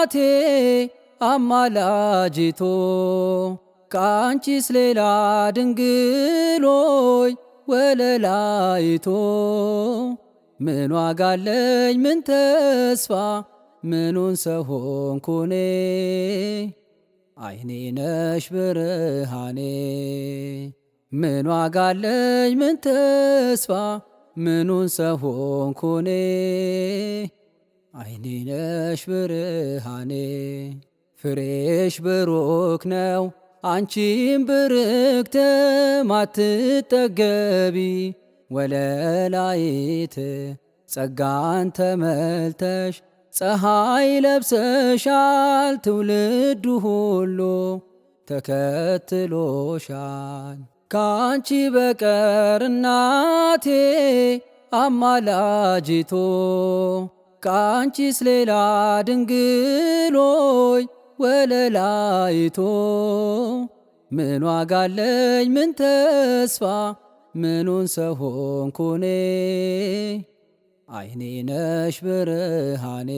እናቴ አማላጅቶ ካንቺስ ሌላ ድንግሎይ ወለላይቶ ምን ዋጋለኝ ምን ተስፋ ምኑን ሰው ሆንኩኔ አይኔ ነሽ ብርሃኔ ምን ዋጋለኝ ምን ተስፋ ምኑን ሰው ሆንኩኔ አይኔ ነሽ ብርሃኔ ፍሬሽ ብሩክ ነው አንቺም ብርክት ማትጠገቢ ወለላይት ጸጋን ተመልተሽ ፀሐይ ለብሰሻል ትውልዱ ሁሉ ተከትሎሻል ካንቺ በቀር እናቴ አማላጅቶ ካንቺስ ሌላ ድንግሎይ ወለላይቶ ምን ዋጋለኝ ምን ተስፋ ምኑን ሰው ሆንኩኔ አይኔ ነሽ ብርሃኔ